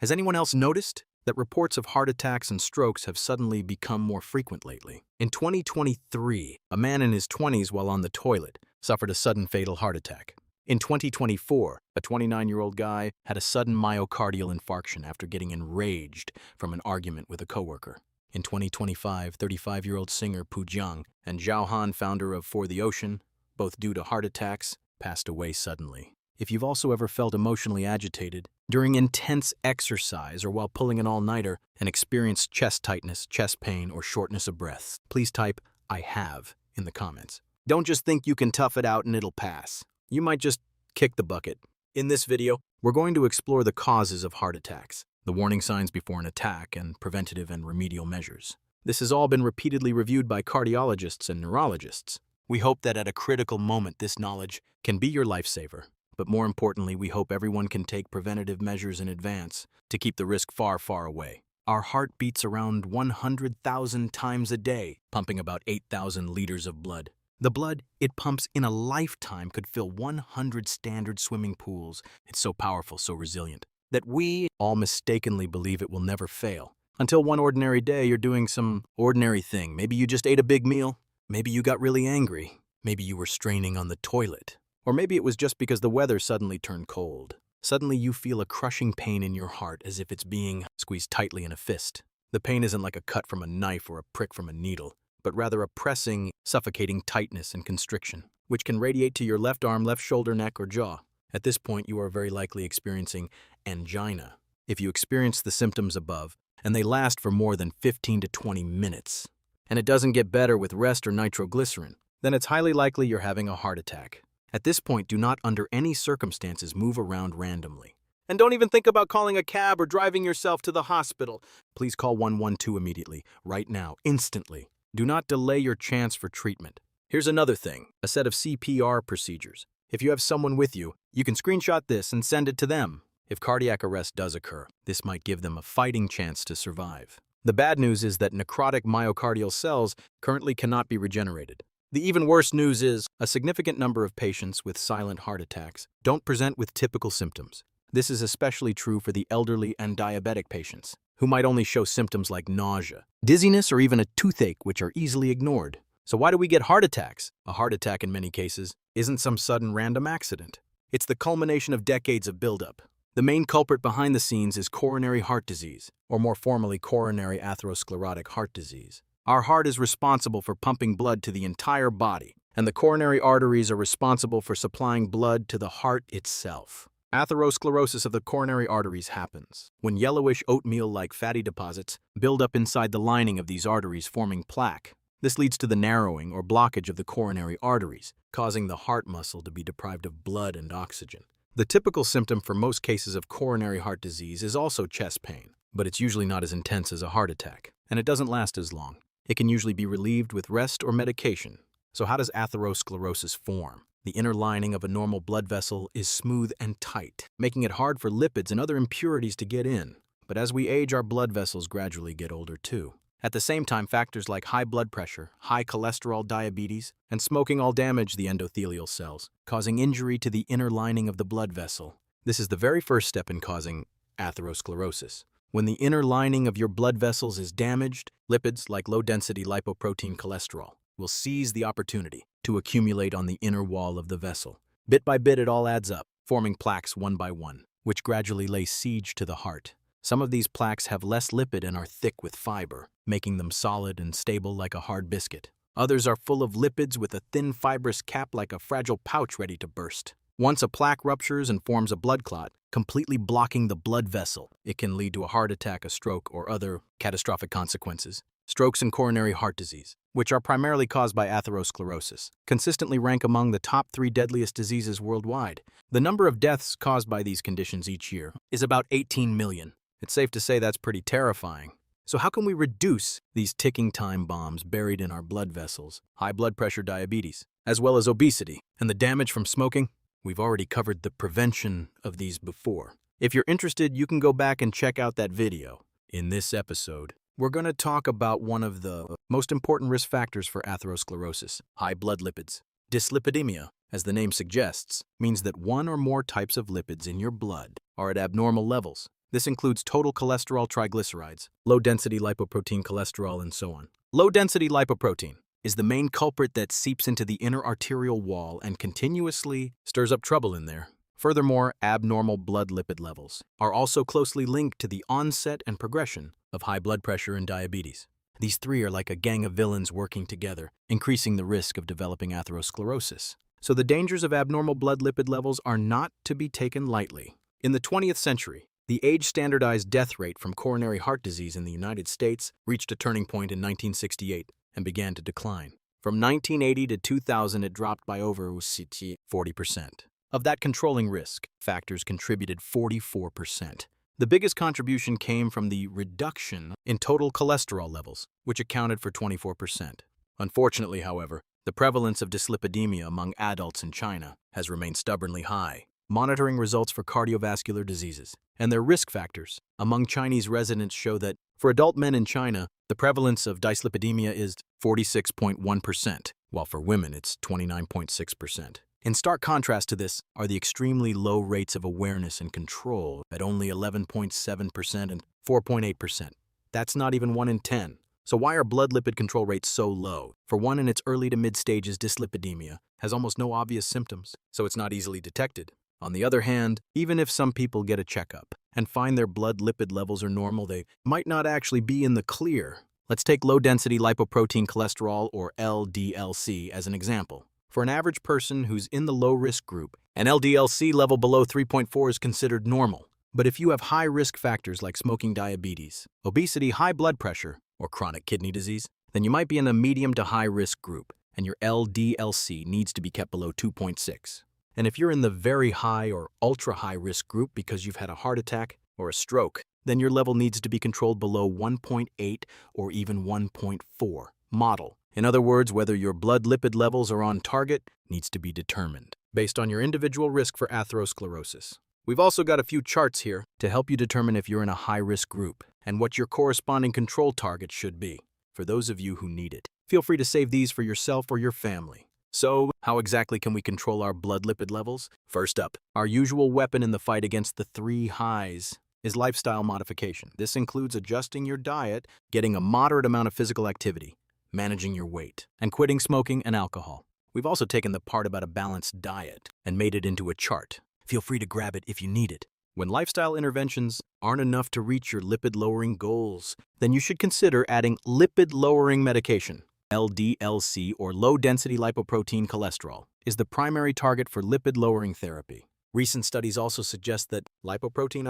Has anyone else noticed that reports of heart attacks and strokes have suddenly become more frequent lately? In 2023, a man in his 20s while on the toilet suffered a sudden fatal heart attack. In 2024, a 29-year-old guy had a sudden myocardial infarction after getting enraged from an argument with a coworker. In 2025, 35-year-old singer Pu Jiang and Zhao Han, founder of For the Ocean, both due to heart attacks, passed away suddenly. If you've also ever felt emotionally agitated during intense exercise or while pulling an all-nighter and experienced chest tightness, chest pain, or shortness of breath, please type "I have" in the comments. Don't just think you can tough it out and it'll pass. You might just kick the bucket. In this video, we're going to explore the causes of heart attacks, the warning signs before an attack, and preventative and remedial measures. This has all been repeatedly reviewed by cardiologists and neurologists. We hope that at a critical moment this knowledge can be your lifesaver. But more importantly, we hope everyone can take preventative measures in advance to keep the risk far, far away. Our heart beats around 100,000 times a day, pumping about 8,000 liters of blood. The blood it pumps in a lifetime could fill 100 standard swimming pools. It's so powerful, so resilient, that we all mistakenly believe it will never fail. Until one ordinary day you're doing some ordinary thing. Maybe you just ate a big meal. Maybe you got really angry. Maybe you were straining on the toilet. Or maybe it was just because the weather suddenly turned cold. Suddenly you feel a crushing pain in your heart as if it's being squeezed tightly in a fist. The pain isn't like a cut from a knife or a prick from a needle, but rather a pressing, suffocating tightness and constriction, which can radiate to your left arm, left shoulder, neck, or jaw. At this point, you are very likely experiencing angina. If you experience the symptoms above, and they last for more than 15 to 20 minutes, and it doesn't get better with rest or nitroglycerin, then it's highly likely you're having a heart attack. At this point, do not under any circumstances move around randomly. And don't even think about calling a cab or driving yourself to the hospital. Please call 112 immediately, right now, instantly. Do not delay your chance for treatment. Here's another thing, a set of CPR procedures. If you have someone with you, you can screenshot this and send it to them. If cardiac arrest does occur, this might give them a fighting chance to survive. The bad news is that necrotic myocardial cells currently cannot be regenerated. The even worse news is a significant number of patients with silent heart attacks don't present with typical symptoms. This is especially true for the elderly and diabetic patients, who might only show symptoms like nausea, dizziness, or even a toothache, which are easily ignored. So why do we get heart attacks? A heart attack, in many cases, isn't some sudden random accident. It's the culmination of decades of buildup. The main culprit behind the scenes is coronary heart disease, or more formally, coronary atherosclerotic heart disease. Our heart is responsible for pumping blood to the entire body, and the coronary arteries are responsible for supplying blood to the heart itself. Atherosclerosis of the coronary arteries happens when yellowish oatmeal-like fatty deposits build up inside the lining of these arteries, forming plaque. This leads to the narrowing or blockage of the coronary arteries, causing the heart muscle to be deprived of blood and oxygen. The typical symptom for most cases of coronary heart disease is also chest pain, but it's usually not as intense as a heart attack, and it doesn't last as long. It can usually be relieved with rest or medication. So how does atherosclerosis form? The inner lining of a normal blood vessel is smooth and tight, making it hard for lipids and other impurities to get in. But as we age, our blood vessels gradually get older too. At the same time, factors like high blood pressure, high cholesterol, diabetes, and smoking all damage the endothelial cells, causing injury to the inner lining of the blood vessel. This is the very first step in causing atherosclerosis. When the inner lining of your blood vessels is damaged, lipids like low-density lipoprotein cholesterol will seize the opportunity to accumulate on the inner wall of the vessel. Bit by bit, it all adds up, forming plaques one by one, which gradually lay siege to the heart. Some of these plaques have less lipid and are thick with fiber, making them solid and stable like a hard biscuit. Others are full of lipids with a thin fibrous cap like a fragile pouch ready to burst. Once a plaque ruptures and forms a blood clot, completely blocking the blood vessel, it can lead to a heart attack, a stroke, or other catastrophic consequences. Strokes and coronary heart disease, which are primarily caused by atherosclerosis, consistently rank among the top 3 deadliest diseases worldwide. The number of deaths caused by these conditions each year is about 18 million. It's safe to say that's pretty terrifying. So how can we reduce these ticking time bombs buried in our blood vessels? High blood pressure, diabetes, as well as obesity, and the damage from smoking? We've already covered the prevention of these before. If you're interested, you can go back and check out that video. In this episode, we're going to talk about one of the most important risk factors for atherosclerosis, high blood lipids. Dyslipidemia, as the name suggests, means that one or more types of lipids in your blood are at abnormal levels. This includes total cholesterol, triglycerides, low-density lipoprotein cholesterol, and so on. Low-density lipoprotein is the main culprit that seeps into the inner arterial wall and continuously stirs up trouble in there. Furthermore, abnormal blood lipid levels are also closely linked to the onset and progression of high blood pressure and diabetes. These three are like a gang of villains working together, increasing the risk of developing atherosclerosis. So the dangers of abnormal blood lipid levels are not to be taken lightly. In the 20th century, the age-standardized death rate from coronary heart disease in the United States reached a turning point in 1968 and began to decline. From 1980 to 2000, it dropped by over 40%. Of that controlling risk, factors contributed 44%. The biggest contribution came from the reduction in total cholesterol levels, which accounted for 24%. Unfortunately, however, the prevalence of dyslipidemia among adults in China has remained stubbornly high. Monitoring results for cardiovascular diseases and their risk factors among Chinese residents show that for adult men in China, the prevalence of dyslipidemia is 46.1%, while for women it's 29.6%. In stark contrast to this are the extremely low rates of awareness and control at only 11.7% and 4.8%. That's not even 1 in 10. So why are blood lipid control rates so low? For one, in its early to mid stages, dyslipidemia has almost no obvious symptoms, so it's not easily detected. On the other hand, even if some people get a checkup and find their blood lipid levels are normal, they might not actually be in the clear. Let's take low-density lipoprotein cholesterol, or LDLC, as an example. For an average person who's in the low-risk group, an LDLC level below 3.4 is considered normal. But if you have high-risk factors like smoking, diabetes, obesity, high blood pressure, or chronic kidney disease, then you might be in a medium to high-risk group, and your LDLC needs to be kept below 2.6. And if you're in the very high or ultra-high risk group because you've had a heart attack or a stroke, then your level needs to be controlled below 1.8 or even 1.4 model. In other words, whether your blood lipid levels are on target needs to be determined based on your individual risk for atherosclerosis. We've also got a few charts here to help you determine if you're in a high-risk group and what your corresponding control target should be for those of you who need it. Feel free to save these for yourself or your family. So, how exactly can we control our blood lipid levels? First up, our usual weapon in the fight against the three highs is lifestyle modification. This includes adjusting your diet, getting a moderate amount of physical activity, managing your weight, and quitting smoking and alcohol. We've also taken the part about a balanced diet and made it into a chart. Feel free to grab it if you need it. When lifestyle interventions aren't enough to reach your lipid-lowering goals, then you should consider adding lipid-lowering medication. LDLC, or low-density lipoprotein cholesterol, is the primary target for lipid-lowering therapy. Recent studies also suggest that lipoprotein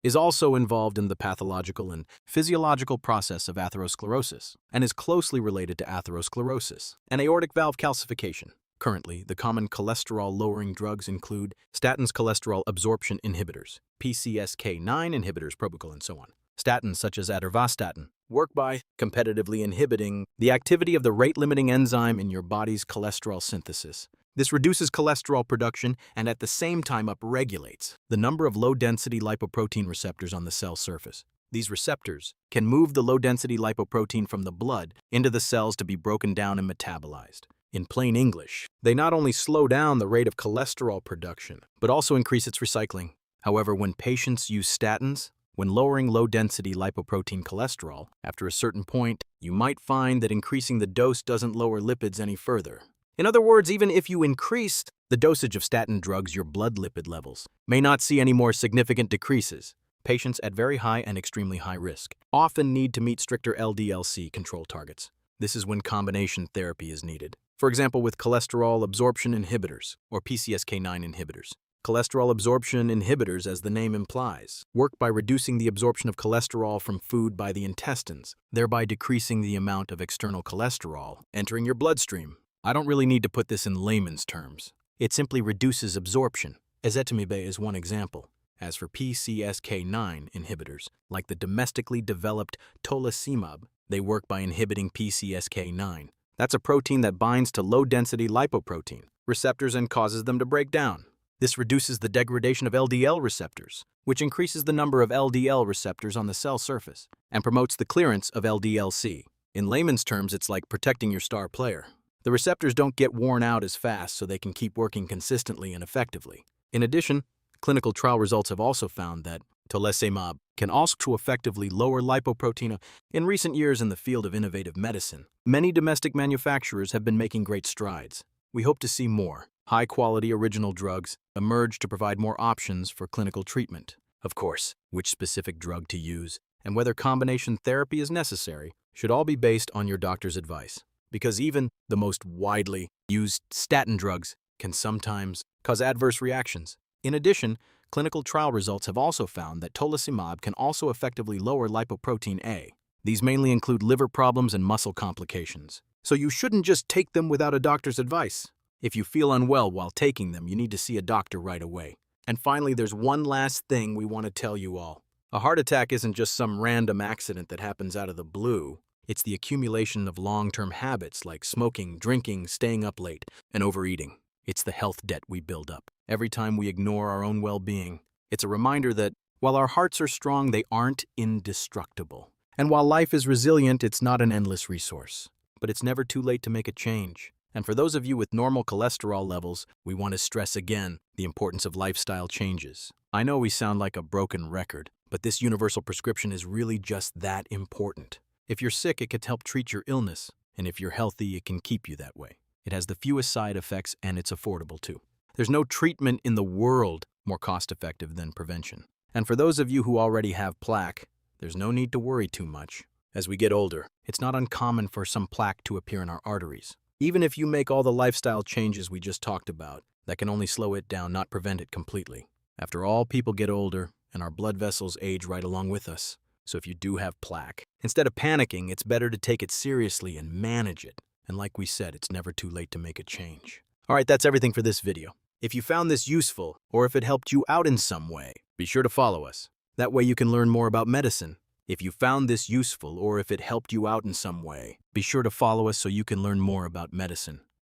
is also involved in the pathological and physiological process of atherosclerosis and is closely related to atherosclerosis and aortic valve calcification. Currently, the common cholesterol-lowering drugs include statins, cholesterol absorption inhibitors, PCSK9 inhibitors, Probicol, and so on. Statins, such as atorvastatin, work by competitively inhibiting the activity of the rate-limiting enzyme in your body's cholesterol synthesis. This reduces cholesterol production and at the same time upregulates the number of low-density lipoprotein receptors on the cell surface. These receptors can move the low-density lipoprotein from the blood into the cells to be broken down and metabolized. In plain English, they not only slow down the rate of cholesterol production, but also increase its recycling. However, when patients use statins, when lowering low-density lipoprotein cholesterol, after a certain point, you might find that increasing the dose doesn't lower lipids any further. In other words, even if you increased the dosage of statin drugs, your blood lipid levels may not see any more significant decreases. Patients at very high and extremely high risk often need to meet stricter LDLC control targets. This is when combination therapy is needed. For example, with cholesterol absorption inhibitors, or PCSK9 inhibitors. Cholesterol absorption inhibitors, as the name implies, work by reducing the absorption of cholesterol from food by the intestines, thereby decreasing the amount of external cholesterol entering your bloodstream. I don't really need to put this in layman's terms. It simply reduces absorption. Ezetimibe is one example. As for PCSK9 inhibitors, like the domestically developed tolecimab, they work by inhibiting PCSK9. That's a protein that binds to low-density lipoprotein receptors and causes them to break down. This reduces the degradation of LDL receptors, which increases the number of LDL receptors on the cell surface and promotes the clearance of LDLC. In layman's terms, it's like protecting your star player. The receptors don't get worn out as fast, so they can keep working consistently and effectively. In addition, Clinical trial results have also found that tolesimab can also effectively lower lipoprotein. In recent years in the field of innovative medicine, many domestic manufacturers have been making great strides. We hope to see more high-quality original drugs emerge to provide more options for clinical treatment. Of course, which specific drug to use and whether combination therapy is necessary should all be based on your doctor's advice, because even the most widely used statin drugs can sometimes cause adverse reactions. In addition, clinical trial results have also found that tolesimab can also effectively lower lipoprotein A. These mainly include liver problems and muscle complications. So you shouldn't just take them without a doctor's advice. If you feel unwell while taking them, you need to see a doctor right away. And finally, there's one last thing we want to tell you all. A heart attack isn't just some random accident that happens out of the blue. It's the accumulation of long-term habits like smoking, drinking, staying up late, and overeating. It's the health debt we build up every time we ignore our own well-being. It's a reminder that while our hearts are strong, they aren't indestructible. And while life is resilient, it's not an endless resource. But it's never too late to make a change. And for those of you with normal cholesterol levels, we want to stress again the importance of lifestyle changes. I know we sound like a broken record, but this universal prescription is really just that important. If you're sick, it can help treat your illness, and if you're healthy, it can keep you that way. It has the fewest side effects, and it's affordable too. There's no treatment in the world more cost-effective than prevention. And for those of you who already have plaque, there's no need to worry too much. As we get older, it's not uncommon for some plaque to appear in our arteries. Even if you make all the lifestyle changes we just talked about, that can only slow it down, not prevent it completely. After all, people get older, and our blood vessels age right along with us. So if you do have plaque, instead of panicking, it's better to take it seriously and manage it. And like we said, it's never too late to make a change. All right, that's everything for this video. If you found this useful, or if it helped you out in some way, be sure to follow us. That way you can learn more about medicine. If you found this useful, or if it helped you out in some way, be sure to follow us so you can learn more about medicine.